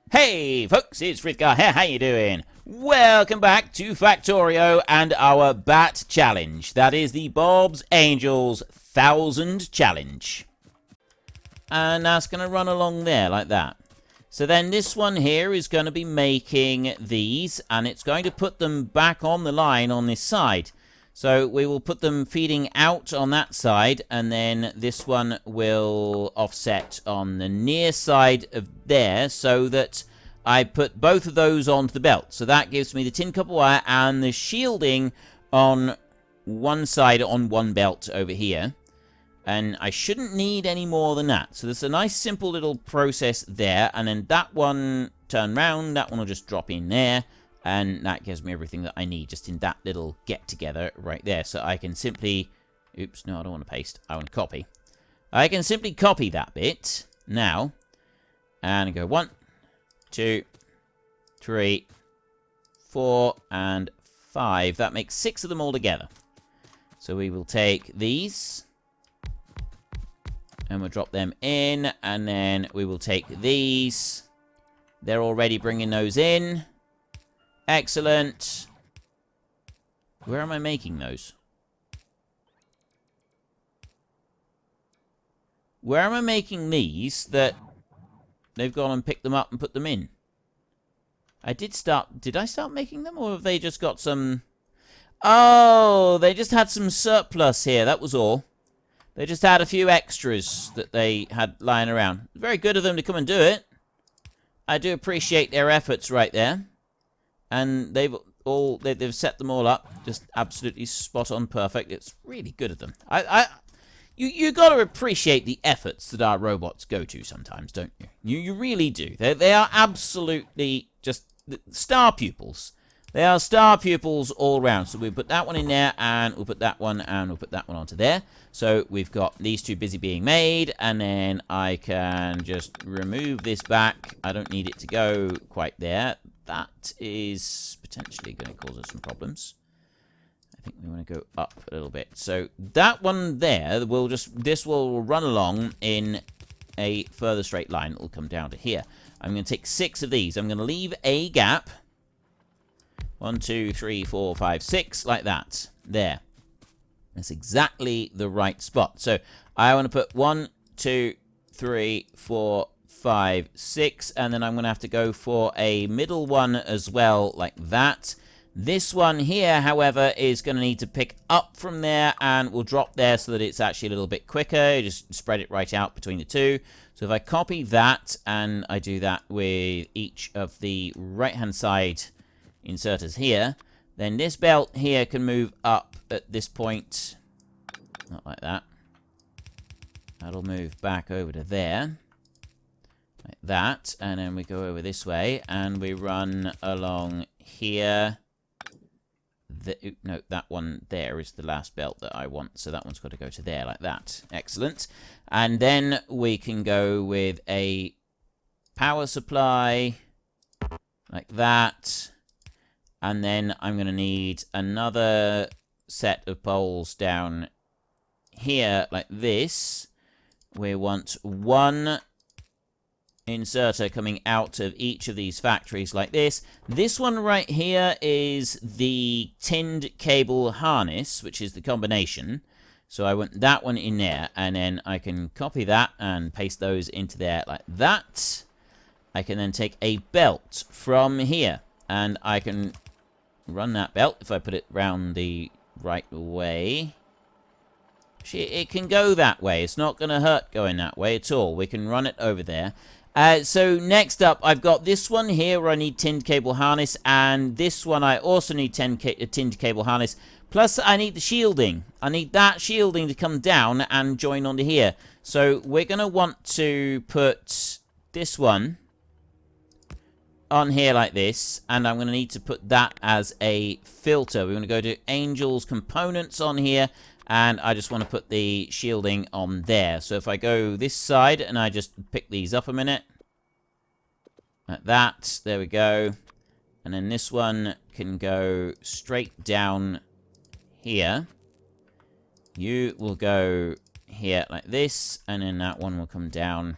Hey folks, it's Frithgar here, how you doing? Welcome back to Factorio and our Bat Challenge. That is the Bob's Angels 1000 Challenge. And that's going to run along there like that. So then this one here is going to be making these, and it's going to put them back on the line on this side. So we will put them feeding out on that side, and then this one will offset on the near side of there, so that I put both of those onto the belt. So that gives me the tin copper wire and the shielding on one side on one belt over here. And I shouldn't need any more than that. So there's a nice simple little process there, and then that one turn round, that one will just drop in there. And that gives me everything that I need just in that little get-together right there. So I can simply... Oops, no, I don't want to paste. I want to copy. I can simply copy that bit now. And go 1, 2, 3, 4, and 5. That makes 6 of them all together. So we will take these. And we'll drop them in. And then we will take these. They're already bringing those in. Excellent. Where am I making those? Where am I making these that they've gone and picked them up and put them in? Did I start making them, or have they just got some... Oh, they just had some surplus here, that was all. They just had a few extras that they had lying around. Very good of them to come and do it. I do appreciate their efforts right there. And they've set them all up, just absolutely spot on perfect. It's really good of them. You got to appreciate the efforts that our robots go to sometimes, don't you? You really do. They are absolutely just star pupils. They are star pupils all around. So we put that one in there, and we'll put that one, and we'll put that one onto there. So we've got these two busy being made, and then I can just remove this back. I don't need it to go quite there. That is potentially going to cause us some problems. I think we want to go up a little bit. So that one there will this will run along in a further straight line. It will come down to here. I'm going to take 6 of these. I'm going to leave a gap. 1, 2, 3, 4, 5, 6, like that. There. That's exactly the right spot. So I want to put 1, 2, 3, 4, 5, 6, and then I'm going to have to go for a middle one as well, like that. This one here, however, is going to need to pick up from there, and we'll drop there so that it's actually a little bit quicker. Just spread it right out between the two. So if I copy that, and I do that with each of the right-hand side inserters here, then this belt here can move up at this point. Not like that. That'll move back over to there. Like that. And then we go over this way, and we run along here. No, that one there is the last belt that I want, so that one's got to go to there like that. Excellent. And then we can go with a power supply like that. And then I'm going to need another set of poles down here like this. We want one inserter coming out of each of these factories like this. This one right here is the tinned cable harness, which is the combination. So I want that one in there, and then I can copy that and paste those into there like that. I can then take a belt from here, and I can run that belt if I put it round the right way. It can go that way. It's not going to hurt going that way at all. We can run it over there. So next up, I've got this one here where I need tinned cable harness, and this one I also need tinned cable harness. Plus, I need the shielding. I need that shielding to come down and join onto here. So we're going to want to put this one on here like this, and I'm going to need to put that as a filter. We're going to go to Angels Components on here, and I just want to put the shielding on there. So if I go this side and I just pick these up a minute, like that, there we go. And then this one can go straight down here. You will go here like this, and then that one will come down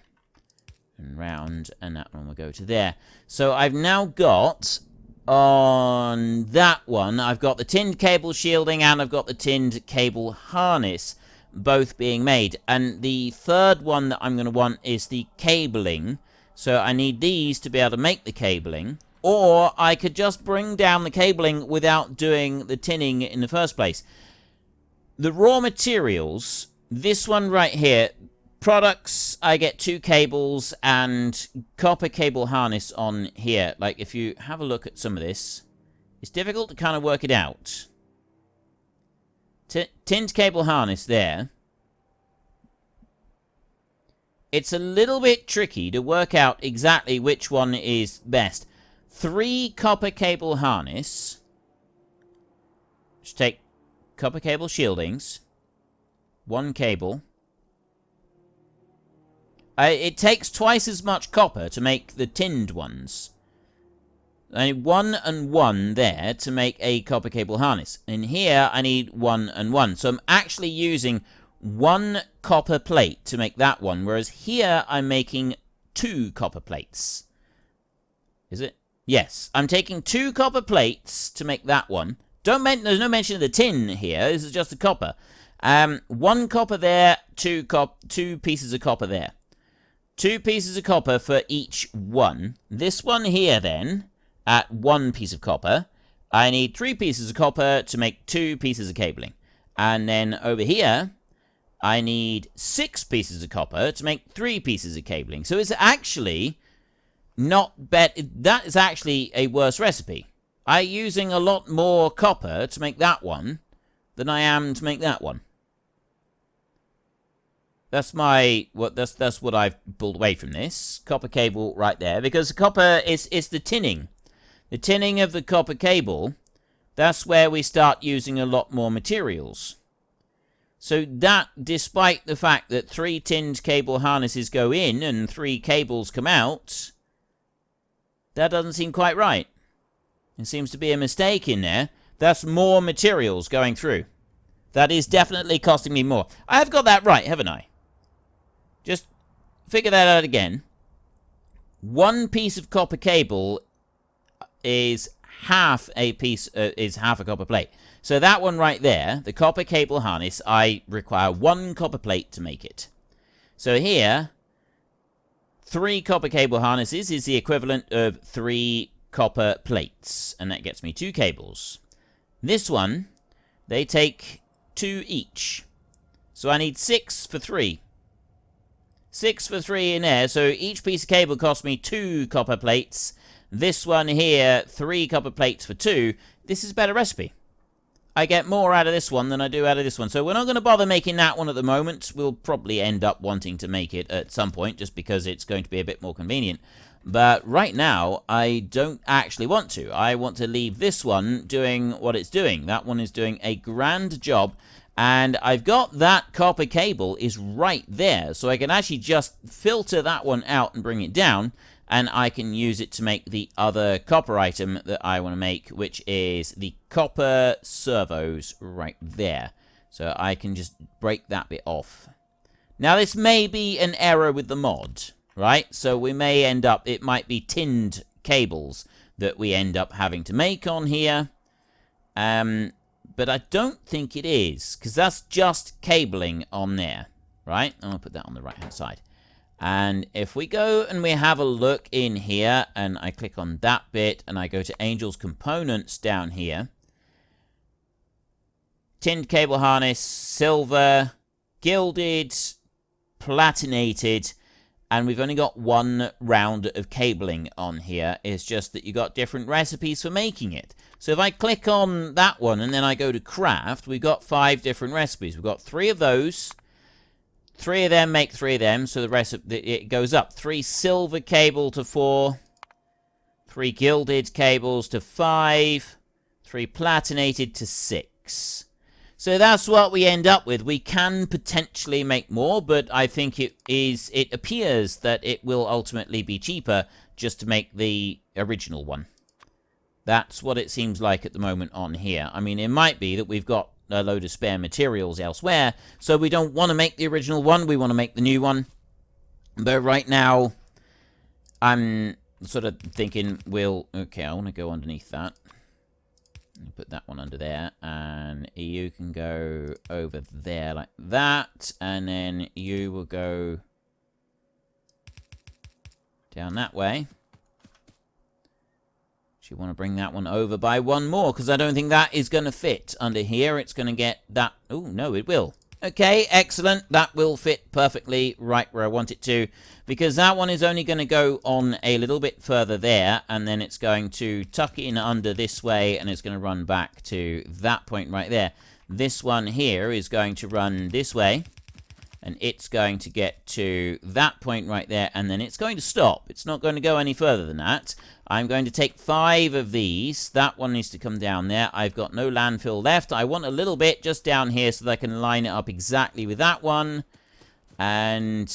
and round, and that one will go to there. So I've now got, on that one, I've got the tinned cable shielding and I've got the tinned cable harness both being made. And the third one that I'm going to want is the cabling. So I need these to be able to make the cabling. Or I could just bring down the cabling without doing the tinning in the first place. The raw materials, this one right here, products, I get 2 cables and copper cable harness on here. Like, if you have a look at some of this, it's difficult to kind of work it out. Tinned cable harness there. It's a little bit tricky to work out exactly which one is best. 3 copper cable harness. Just take copper cable shieldings. 1 cable. It takes twice as much copper to make the tinned ones. I need 1 and 1 there to make a copper cable harness. And here I need 1 and 1. So I'm actually using 1 copper plate to make that one. Whereas here I'm making 2 copper plates. Is it? Yes. I'm taking 2 copper plates to make that one. There's no mention of the tin here. This is just the copper. 1 copper there, 2 pieces of copper there. 2 pieces of copper for each one. This one here, then, at 1 piece of copper, I need 3 pieces of copper to make 2 pieces of cabling. And then over here, I need 6 pieces of copper to make 3 pieces of cabling. So it's actually not bad. That is actually a worse recipe. I'm using a lot more copper to make that one than I am to make that one. That's what I've pulled away from this. Copper cable right there. Because the copper is the tinning. The tinning of the copper cable, that's where we start using a lot more materials. So that, despite the fact that 3 tinned cable harnesses go in and 3 cables come out, that doesn't seem quite right. There seems to be a mistake in there. That's more materials going through. That is definitely costing me more. I have got that right, haven't I? Just figure that out again. 1 piece of copper cable is half a copper plate. So that one right there, the copper cable harness, I require 1 copper plate to make it. So here, 3 copper cable harnesses is the equivalent of 3 copper plates, and that gets me 2 cables. This one, they take 2 each. So I need 6 for 3. 6 for 3 in there, so each piece of cable costs me 2 copper plates. This one here, 3 copper plates for 2. This is a better recipe. I get more out of this one than I do out of this one. So we're not going to bother making that one at the moment. We'll probably end up wanting to make it at some point, just because it's going to be a bit more convenient. But right now, I don't actually want to. I want to leave this one doing what it's doing. That one is doing a grand job. And I've got that copper cable is right there. So I can actually just filter that one out and bring it down. And I can use it to make the other copper item that I want to make, which is the copper servos right there. So I can just break that bit off. Now, this may be an error with the mod, right? So we may end up, it might be tinned cables that we end up having to make on here. But I don't think it is, because that's just cabling on there, right? I'll put that on the right-hand side. And if we go and we have a look in here, and I click on that bit, and I go to Angel's Components down here. Tinned cable harness, silver, gilded, platinated, and we've only got 1 round of cabling on here. It's just that you got different recipes for making it. So if I click on that one, and then I go to craft, we've got 5 different recipes. We've got 3 of those. 3 of them make 3 of them, so the rest of it goes up. 3 silver cable to 4. 3 gilded cables to 5. 3 platinated to 6. So that's what we end up with. We can potentially make more, but I think it appears that it will ultimately be cheaper just to make the original one. That's what it seems like at the moment on here. I mean, it might be that we've got a load of spare materials elsewhere, so we don't want to make the original one, we want to make the new one. But right now, I'm sort of thinking okay, I want to go underneath that. Put that one under there, and you can go over there like that, and then you will go down that way. So you want to bring that one over by one more, because I don't think that is going to fit under here. It's going to get that. Oh, no, it will. Okay, excellent. That will fit perfectly right where I want it to, because that one is only going to go on a little bit further there, and then it's going to tuck in under this way, and it's going to run back to that point right there. This one here is going to run this way, and it's going to get to that point right there, and then it's going to stop. It's not going to go any further than that. I'm going to take 5 of these. That one needs to come down there. I've got no landfill left. I want a little bit just down here so that I can line it up exactly with that one. And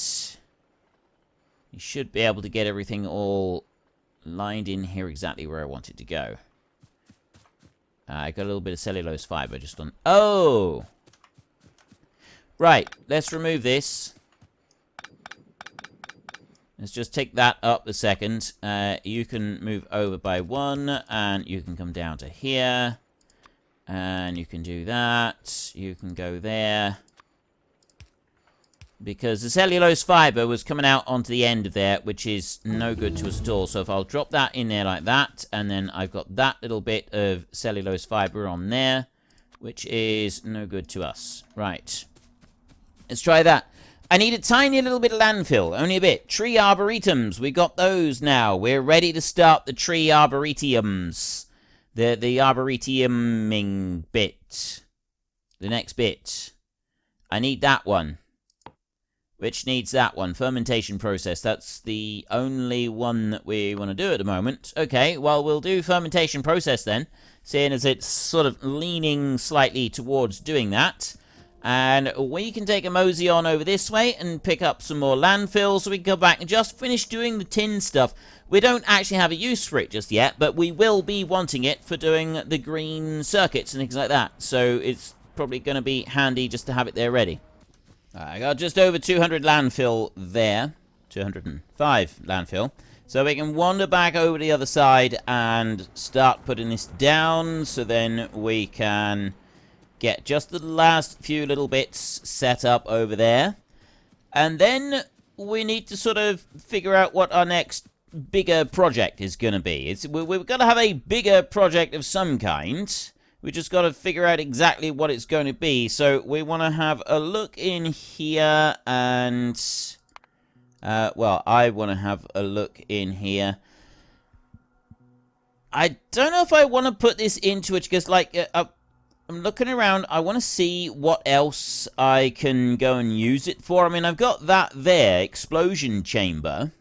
you should be able to get everything all lined in here exactly where I want it to go. I got a little bit of cellulose fiber just on... Oh! Right, let's remove this. Let's just take that up a second. You can move over by 1, and you can come down to here. And you can do that. You can go there. Because the cellulose fiber was coming out onto the end of there, which is no good to us at all. So if I'll drop that in there like that, and then I've got that little bit of cellulose fiber on there, which is no good to us. Right. Let's try that. I need a tiny little bit of landfill, only a bit. Tree arboretums, we got those now. We're ready to start the tree arboretums. The arboretuming bit. The next bit. I need that one. Which needs that one. Fermentation process. That's the only one that we want to do at the moment. Okay, well, we'll do fermentation process then. Seeing as it's sort of leaning slightly towards doing that. And we can take a mosey on over this way and pick up some more landfill so we can go back and just finish doing the tin stuff. We don't actually have a use for it just yet, but we will be wanting it for doing the green circuits and things like that. So it's probably going to be handy just to have it there ready. I got just over 200 landfill there. 205 landfill. So we can wander back over the other side and start putting this down so then we can... get just the last few little bits set up over there. And then we need to sort of figure out what our next bigger project is going to be. We've got to have a bigger project of some kind. We just got to figure out exactly what it's going to be. So we want to have a look in here and... well, I want to have a look in here. I don't know if I want to put this into it because, like... I'm looking around. I want to see what else I can go and use it for. I mean, I've got that there, explosion chamber,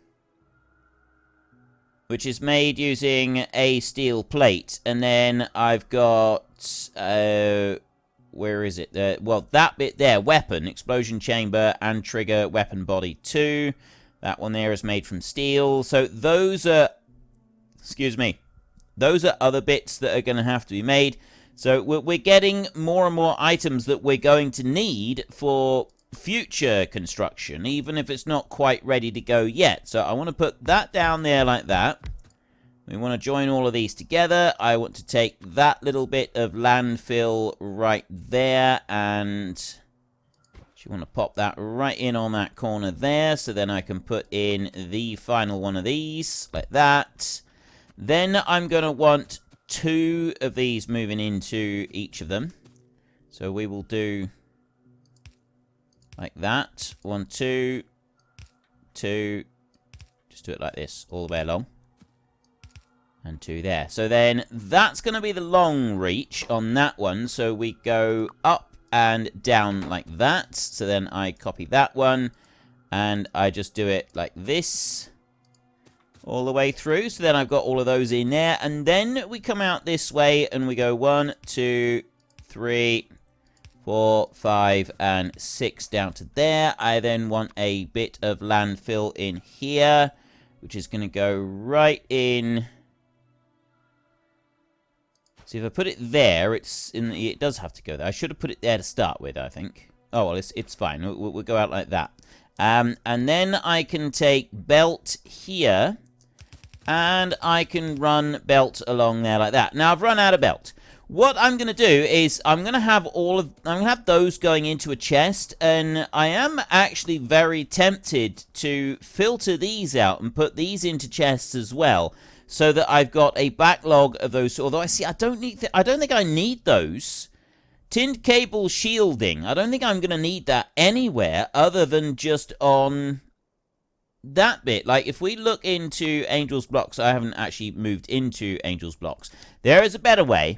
which is made using a steel plate. And then I've got, where is it? Well, that bit there, weapon, explosion chamber, and trigger, weapon body 2. That one there is made from steel. So those are, excuse me, those are other bits that are going to have to be made. So we're getting more and more items that we're going to need for future construction, even if it's not quite ready to go yet. So I want to put that down there like that. We want to join all of these together. I want to take that little bit of landfill right there, and you want to pop that right in on that corner there, so then I can put in the final one of these, like that. Then I'm going to want 2 of these moving into each of them. So we will do like that. 1, 2, 2. Just do it like this all the way along. And 2 there. So then that's going to be the long reach on that one. So we go up and down like that. So then I copy that one. And I just do it like this. All the way through. So then I've got all of those in there. And then we come out this way and we go 1, 2, 3, 4, 5, and 6 down to there. I then want a bit of landfill in here, which is going to go right in. See, if I put it there, it does have to go there. I should have put it there to start with, I think. Oh, well, it's fine. We'll go out like that. And then I can take belt here. And I can run belt along there like that. Now I've run out of belt. What I'm going to do is I'm going to have those going into a chest, and I am actually very tempted to filter these out and put these into chests as well, so that I've got a backlog of those. Although I don't think I need those. Tinned cable shielding. I don't think I'm going to need that anywhere other than just on that bit. Like, if we look into Angel's Blocks, I haven't actually moved into Angel's Blocks. There is a better way.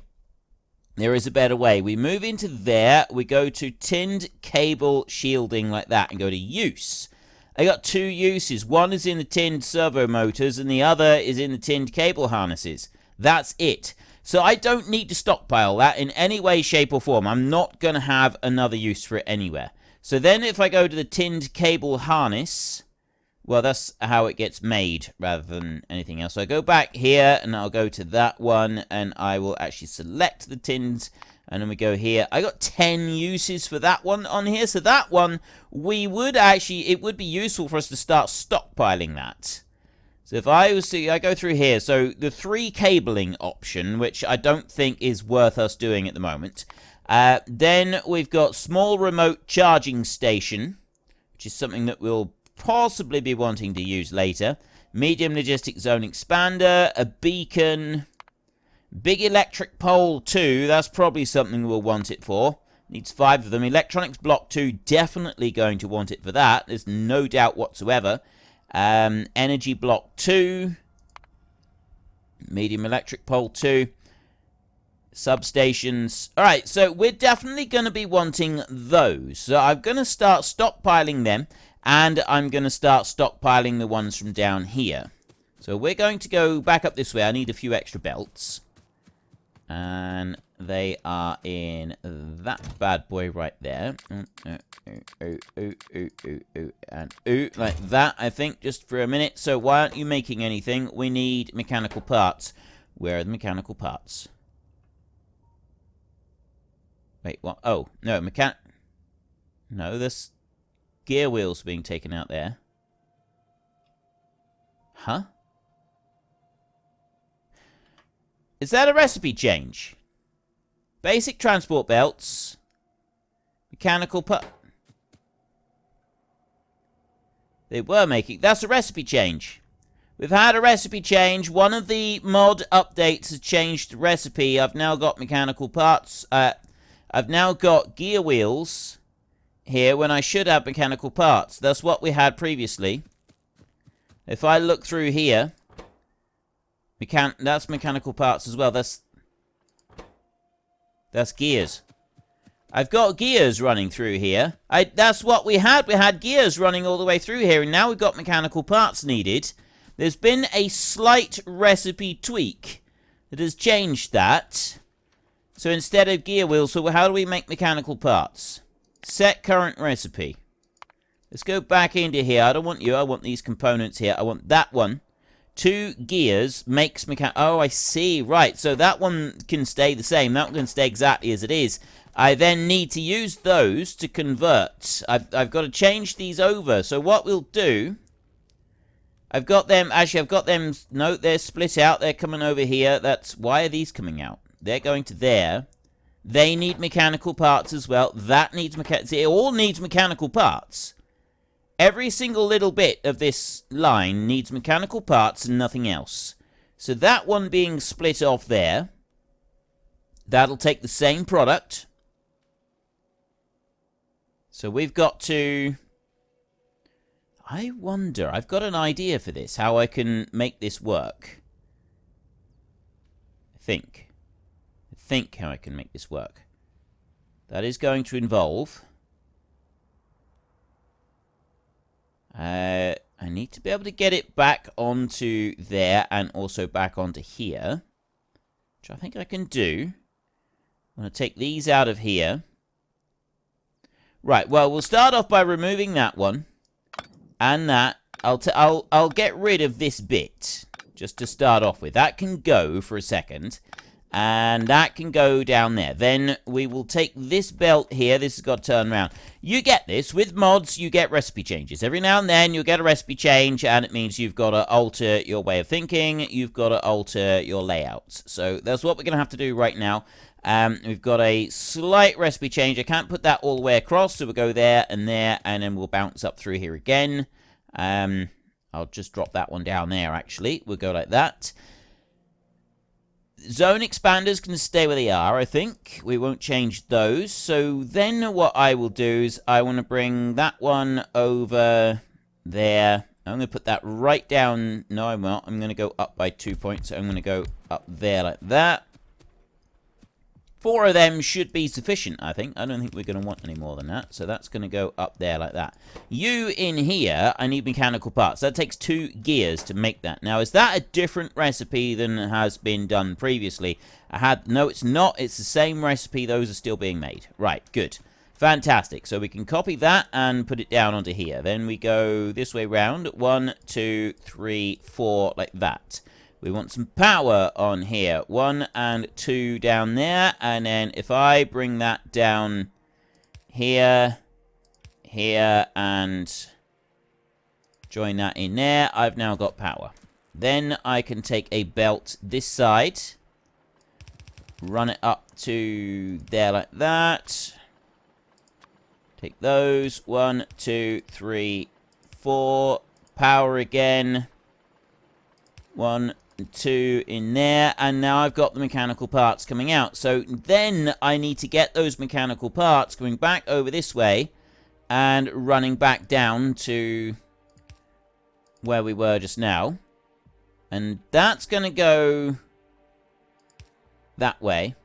There is a better way. We move into there. We go to tinned cable shielding like that and go to use. I got two uses. One is in the tinned servo motors and the other is in the tinned cable harnesses. That's it. So I don't need to stockpile that in any way, shape, or form. I'm not going to have another use for it anywhere. So then if I go to the tinned cable harness, well, that's how it gets made rather than anything else. So I go back here and I'll go to that one and I will actually select the tins. And then we go here. I got 10 uses for that one on here. So that one, it would be useful for us to start stockpiling that. So if I go through here. So the 3 cabling option, which I don't think is worth us doing at the moment. Then we've got small remote charging station, which is something that we'll possibly be wanting to use later. Medium logistic zone expander, a beacon, big electric pole 2, that's probably something we'll want it for. Needs 5 of them. Electronics block 2, definitely going to want it for that. There's no doubt whatsoever. Energy block 2, medium electric pole 2, substations. Alright, so we're definitely going to be wanting those. So I'm going to start stockpiling them. And I'm going to start stockpiling the ones from down here. So we're going to go back up this way. I need a few extra belts. And they are in that bad boy right there. And like that, I think, just for a minute. So why aren't you making anything? We need mechanical parts. Where are the mechanical parts? Wait, what? Oh, no, no, this gear wheels being taken out there. Huh? Is that a recipe change? Basic transport belts. Mechanical part. They were making... That's a recipe change. We've had a recipe change. One of the mod updates has changed the recipe. I've now got mechanical parts. I've now got gear wheels here when I should have mechanical parts. That's what we had previously. If I look through here, that's mechanical parts as well. That's gears. I've got gears running through here. That's what we had. We had gears running all the way through here, and now we've got mechanical parts needed. There's been a slight recipe tweak that has changed that. So instead of gear wheels, so how do we make mechanical parts? Set current recipe. Let's go back into here. I don't want you. I want these components here. I want that one. 2 gears makes Oh, I see. Right. So that one can stay the same. That one can stay exactly as it is. I then need to use those to convert. I've got to change these over. So what we'll do... I've got them... Actually, I've got them... No, they're split out. They're coming over here. Why are these coming out? They're going to there. They need mechanical parts as well. That needs mechanical... It all needs mechanical parts. Every single little bit of this line needs mechanical parts and nothing else. So that one being split off there, that'll take the same product. So we've got to... I wonder, I've got an idea for this, how I can make this work. I think how I can make this work. That is going to involve... I need to be able to get it back onto there and also back onto here. Which I think I can do. I'm going to take these out of here. Right, well, we'll start off by removing that one. And that. I'll get rid of this bit. Just to start off with. That can go for a second. And that can go down there. Then we will take this belt here. This has got to turn around. You get this. With mods, you get recipe changes. Every now and then, you'll get a recipe change, and it means you've got to alter your way of thinking. You've got to alter your layouts. So that's what we're going to have to do right now. We've got a slight recipe change. I can't put that all the way across, so we'll go there, and then we'll bounce up through here again. I'll just drop that one down there, actually. We'll go like that. Zone expanders can stay where they are, I think. We won't change those. So then what I will do is I want to bring that one over there. I'm going to put that right down. No, I'm not. I'm going to go up by 2 points. I'm going to go up there like that. 4 of them should be sufficient, I think. I don't think we're going to want any more than that. So that's going to go up there like that. You in here, I need mechanical parts. That takes 2 gears to make that. Now, is that a different recipe than has been done previously? No, it's not. It's the same recipe. Those are still being made. Right, good. Fantastic. So we can copy that and put it down onto here. Then we go this way round. 1, 2, 3, 4, like that. We want some power on here. 1 and 2 down there. And then if I bring that down here, here, and join that in there, I've now got power. Then I can take a belt this side, run it up to there like that. Take those. 1, 2, 3, 4. Power again. 1, 2 in there, and now I've got the mechanical parts coming out. So then I need to get those mechanical parts going back over this way and running back down to where we were just now. And that's going to go that way.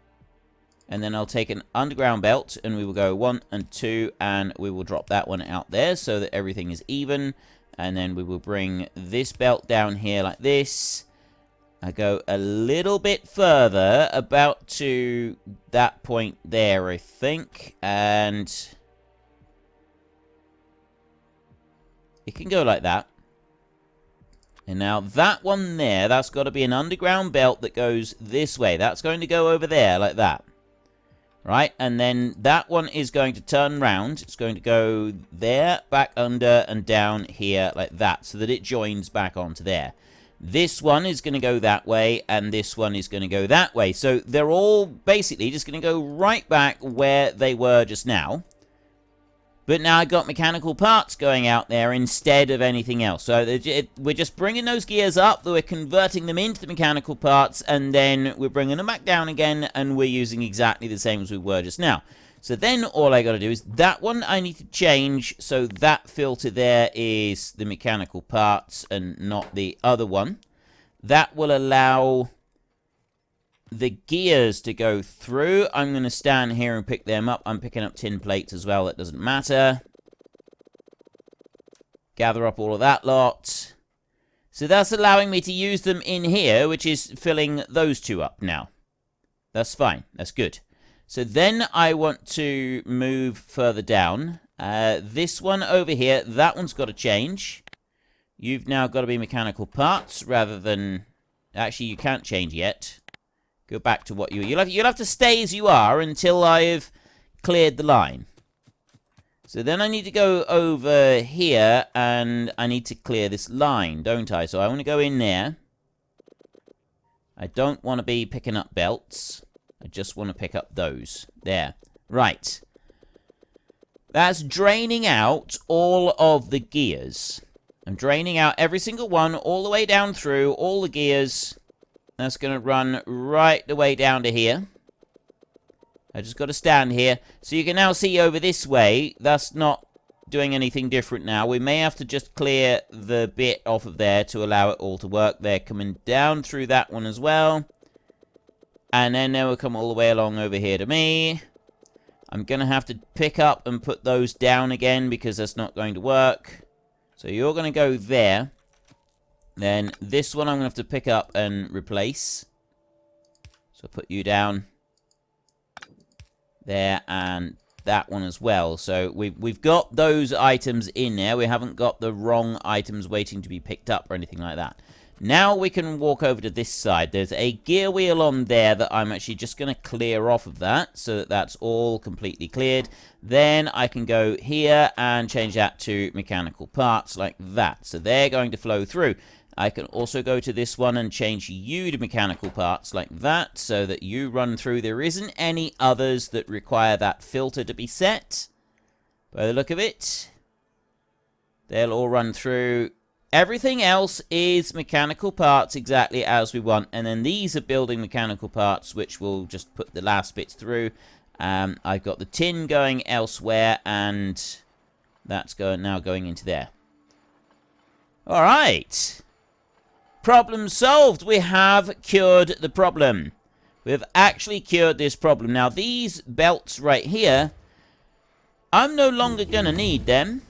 And then I'll take an underground belt, and we will go 1 and 2, and we will drop that one out there so that everything is even. And then we will bring this belt down here like this. I go a little bit further, about to that point there, I think. And it can go like that. And now that one there, that's got to be an underground belt that goes this way. That's going to go over there like that. Right, and then that one is going to turn round. It's going to go there, back under, and down here like that, so that it joins back onto there. This one is going to go that way, and this one is going to go that way. So they're all basically just going to go right back where they were just now. But now I've got mechanical parts going out there instead of anything else. So we're just bringing those gears up, we're converting them into the mechanical parts, and then we're bringing them back down again, and we're using exactly the same as we were just now. So then all I got to do is that one I need to change, so that filter there is the mechanical parts and not the other one. That will allow the gears to go through. I'm going to stand here and pick them up. I'm picking up tin plates as well. That doesn't matter. Gather up all of that lot. So that's allowing me to use them in here, which is filling those 2 up now. That's fine. That's good. So then I want to move further down. This one over here, that one's got to change. You've now got to be mechanical parts rather than... Actually, you can't change yet. Go back to what you'll have to stay as you are until I've cleared the line. So then I need to go over here, and I need to clear this line, don't I? So I want to go in there. I don't want to be picking up belts. I just want to pick up those. There. Right. That's draining out all of the gears. I'm draining out every single one, all the way down through, all the gears. That's going to run right the way down to here. I just got to stand here. So you can now see over this way, that's not doing anything different now. We may have to just clear the bit off of there to allow it all to work. They're coming down through that one as well. And then they will come all the way along over here to me. I'm going to have to pick up and put those down again because that's not going to work. So you're going to go there. Then this one I'm going to have to pick up and replace. So put you down there and that one as well. So we've got those items in there. We haven't got the wrong items waiting to be picked up or anything like that. Now we can walk over to this side. There's a gear wheel on there that I'm actually just going to clear off of that so that that's all completely cleared. Then I can go here and change that to mechanical parts like that. So they're going to flow through. I can also go to this one and change you to mechanical parts like that so that you run through. There isn't any others that require that filter to be set. By the look of it, they'll all run through. Everything else is mechanical parts exactly as we want. And then these are building mechanical parts, which will just put the last bits through. I've got the tin going elsewhere, and that's now going into there. All right. Problem solved. We have cured the problem. We've actually cured this problem. Now, these belts right here, I'm no longer going to need them.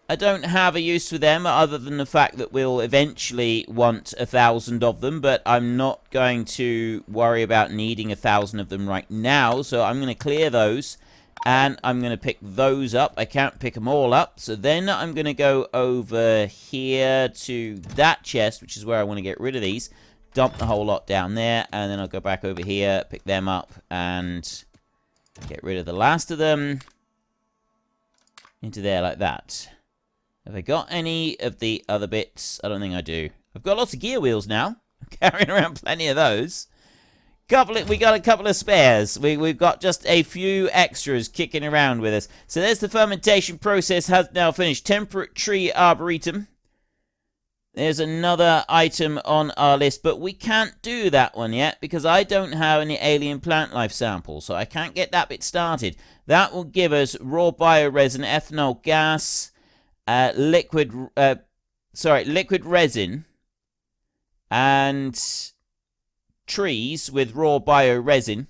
I don't have a use for them other than the fact that we'll eventually want 1,000 of them, but I'm not going to worry about needing 1,000 of them right now, so I'm going to clear those, and I'm going to pick those up. I can't pick them all up, so then I'm going to go over here to that chest, which is where I want to get rid of these, dump the whole lot down there, and then I'll go back over here, pick them up, and get rid of the last of them into there like that. Have I got any of the other bits? I don't think I do. I've got lots of gear wheels now. I'm carrying around plenty of those. We got a couple of spares. We've got just a few extras kicking around with us. So there's the fermentation process has now finished. Temperate tree arboretum. There's another item on our list, but we can't do that one yet because I don't have any alien plant life samples, so I can't get that bit started. That will give us raw bioresin, ethanol gas, liquid resin, and trees with raw bioresin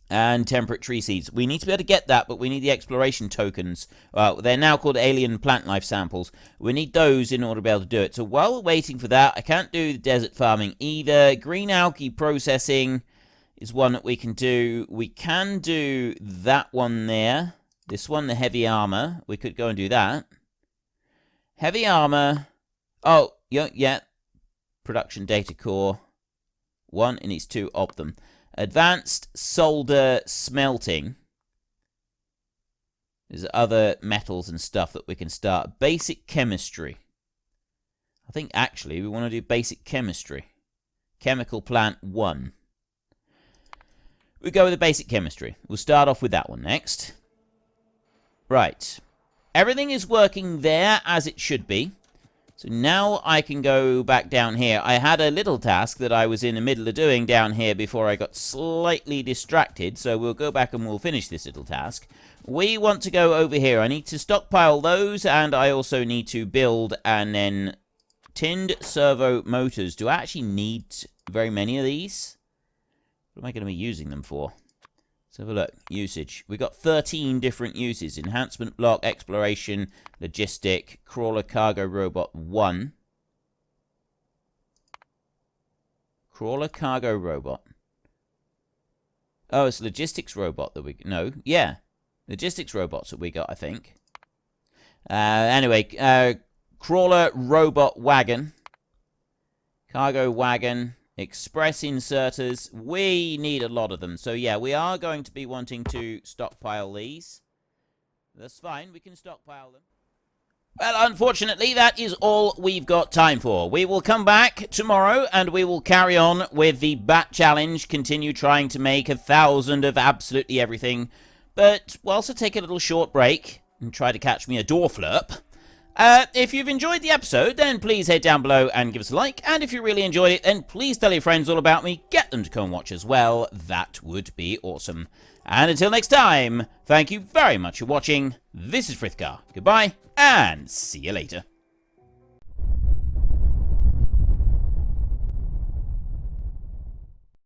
and temperate tree seeds. We need to be able to get that, but we need the exploration tokens. They're now called alien plant life samples. We need those in order to be able to do it. So while we're waiting for that, I can't do the desert farming either. Green algae processing is one that we can do. We can do that one there. This one, the heavy armor. We could go and do that. Heavy armor. Oh, yeah. Production data core. One, it needs 2 of them. Advanced solder smelting. There's other metals and stuff that we can start. Basic chemistry. I think actually we want to do basic chemistry. Chemical plant 1. We go with the basic chemistry. We'll start off with that one next. Right. Everything is working there as it should be. So now I can go back down here. I had a little task that I was in the middle of doing down here before I got slightly distracted. So we'll go back and we'll finish this little task. We want to go over here. I need to stockpile those, and I also need to build and then tinned servo motors. Do I actually need very many of these? What am I going to be using them for? Let's have a look. Usage. We've got 13 different uses. Enhancement block, exploration, logistic, crawler cargo robot 1. Crawler cargo robot. Oh, it's logistics robot that we... No, yeah. Logistics robots that we got, I think. Anyway, crawler robot wagon. Cargo wagon. Express inserters. We need a lot of them. So, yeah, we are going to be wanting to stockpile these. That's fine. We can stockpile them. Well, unfortunately, that is all we've got time for. We will come back tomorrow, and we will carry on with the Bat Challenge. Continue trying to make 1,000 of absolutely everything. But we'll also take a little short break and try to catch me a door flurp. If you've enjoyed the episode, then please head down below and give us a like. And if you really enjoyed it, then please tell your friends all about me. Get them to come and watch as well. That would be awesome. And until next time, thank you very much for watching. This is Frithgar. Goodbye, and see you later.